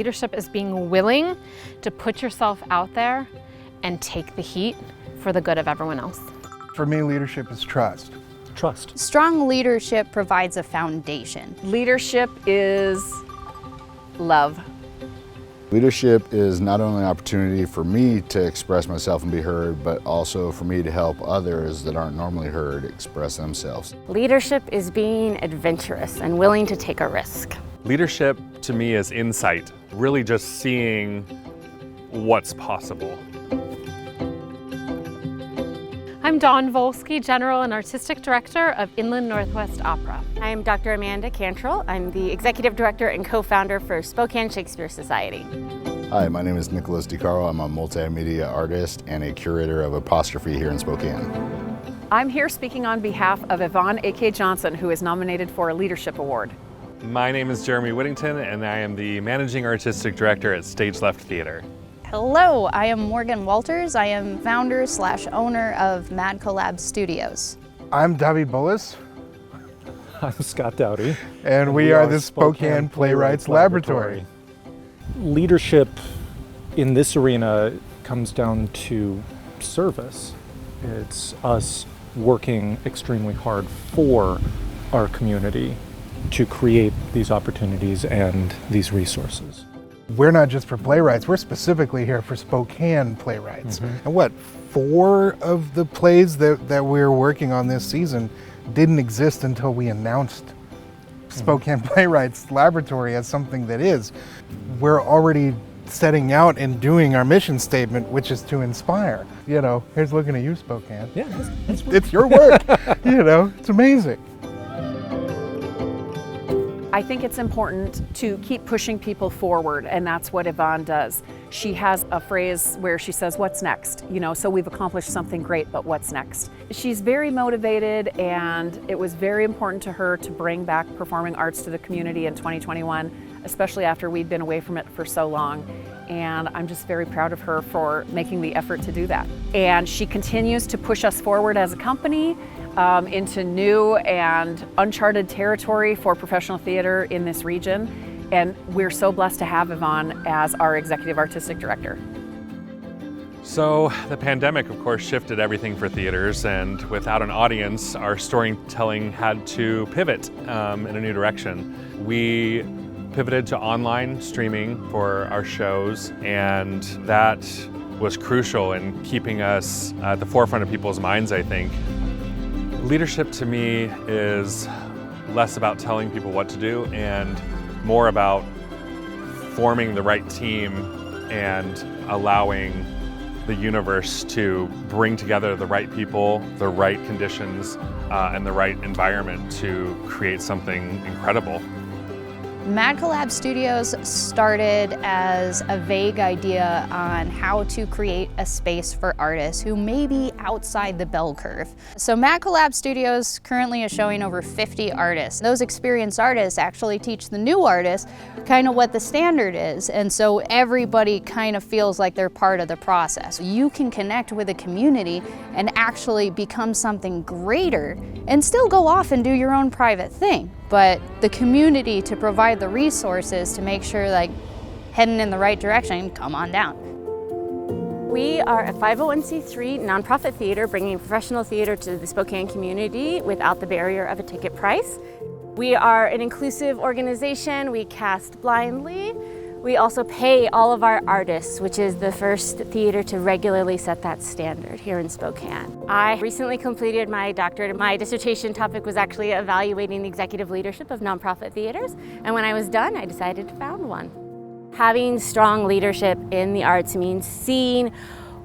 leadership is being willing to put yourself out there and take the heat for the good of everyone else. For me, leadership is trust. Trust. Strong leadership provides a foundation. Leadership is love. Leadership is not only an opportunity for me to express myself and be heard, but also for me to help others that aren't normally heard express themselves. Leadership is being adventurous and willing to take a risk. Leadership to me is insight, really just seeing what's possible. I'm Dawn Volsky, General and Artistic Director of Inland Northwest Opera. I'm Dr. Amanda Cantrell. I'm the Executive Director and Co-Founder for Spokane Shakespeare Society. Hi, my name is Nicholas DiCaro. I'm a multimedia artist and a curator of Apostrophe here in Spokane. I'm here speaking on behalf of Yvonne A.K. Johnson, who is nominated for a Leadership Award. My name is Jeremy Whittington, and I am the Managing Artistic Director at Stage Left Theater. Hello, I am Morgan Walters. I am founder/owner of Mad Collab Studios. I'm Davi Bullis, I'm Scott Dowdy. and we are the Spokane Playwrights Laboratory. Leadership in this arena comes down to service. It's us working extremely hard for our community to create these opportunities and these resources. We're not just for playwrights, we're specifically here for Spokane playwrights. And 4 of the plays that we're working on this season didn't exist until we announced Spokane Playwrights Laboratory as something that is. We're already setting out and doing our mission statement, which is to inspire. You know, here's looking at you, Spokane. Yeah, It's your work. You know, it's amazing. I think it's important to keep pushing people forward, and that's what Yvonne does. She has a phrase where she says, "What's next?" You know, so we've accomplished something great, but what's next? She's very motivated, and it was very important to her to bring back performing arts to the community in 2021, especially after we'd been away from it for so long. And I'm just very proud of her for making the effort to do that. And she continues to push us forward as a company into new and uncharted territory for professional theater in this region. And we're so blessed to have Yvonne as our Executive Artistic Director. So the pandemic, of course, shifted everything for theaters, and without an audience, our storytelling had to pivot in a new direction. We pivoted to online streaming for our shows, and that was crucial in keeping us at the forefront of people's minds, I think. Leadership to me is less about telling people what to do and more about forming the right team and allowing the universe to bring together the right people, the right conditions, and the right environment to create something incredible. Mad Collab Studios started as a vague idea on how to create a space for artists who may be outside the bell curve. So Mad Collab Studios currently is showing over 50 artists. Those experienced artists actually teach the new artists kind of what the standard is, and so everybody kind of feels like they're part of the process. You can connect with a community and actually become something greater and still go off and do your own private thing. But the community to provide the resources to make sure like heading in the right direction, come on down. We are a 501c3 nonprofit theater bringing professional theater to the Spokane community without the barrier of a ticket price. We are an inclusive organization. We cast blindly. We also pay all of our artists, which is the first theater to regularly set that standard here in Spokane. I recently completed my doctorate. My dissertation topic was actually evaluating the executive leadership of nonprofit theaters, and when I was done, I decided to found one. Having strong leadership in the arts means seeing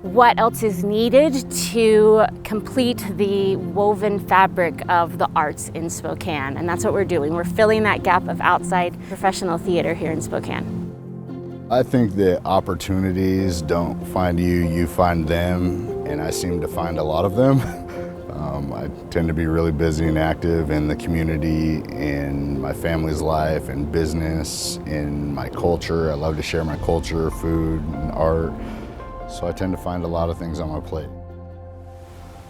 what else is needed to complete the woven fabric of the arts in Spokane, and that's what we're doing. We're filling that gap of outside professional theater here in Spokane. I think that opportunities don't find you, you find them, and I seem to find a lot of them. I tend to be really busy and active in the community, in my family's life, in business, in my culture. I love to share my culture, food, and art. So I tend to find a lot of things on my plate.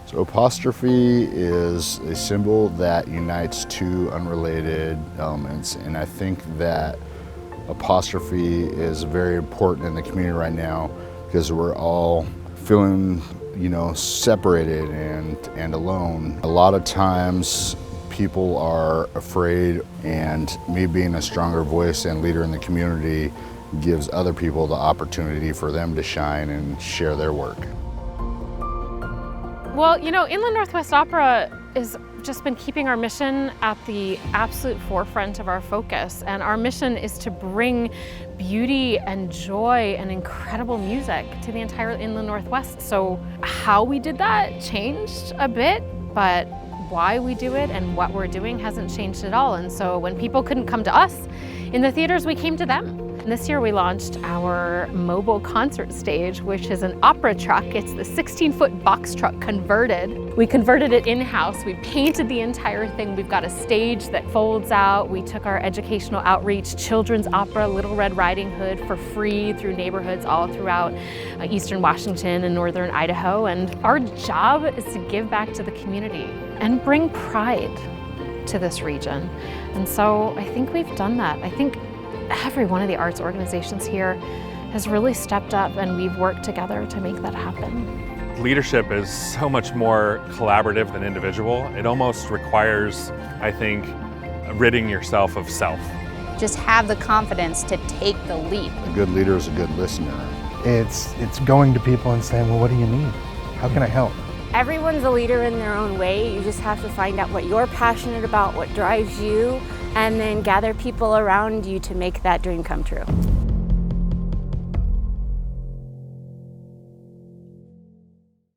So apostrophe is a symbol that unites two unrelated elements, and I think that apostrophe is very important in the community right now because we're all feeling, separated and alone. A lot of times people are afraid, and me being a stronger voice and leader in the community gives other people the opportunity for them to shine and share their work. Well, Inland Northwest Opera has just been keeping our mission at the absolute forefront of our focus. And our mission is to bring beauty and joy and incredible music to the entire Inland Northwest. So how we did that changed a bit, but why we do it and what we're doing hasn't changed at all. And so when people couldn't come to us in the theaters, we came to them. And this year we launched our mobile concert stage, which is an opera truck. It's the 16-foot box truck converted. We converted it in-house. We painted the entire thing. We've got a stage that folds out. We took our educational outreach, children's opera, Little Red Riding Hood, for free through neighborhoods all throughout eastern Washington and northern Idaho. And our job is to give back to the community and bring pride to this region. And so I think we've done that. I think every one of the arts organizations here has really stepped up, and we've worked together to make that happen. Leadership is so much more collaborative than individual. It almost requires, I think, ridding yourself of self. Just have the confidence to take the leap. A good leader is a good listener. It's going to people and saying, well, what do you need? How can I help? Everyone's a leader in their own way. You just have to find out what you're passionate about, what drives you, and then gather people around you to make that dream come true.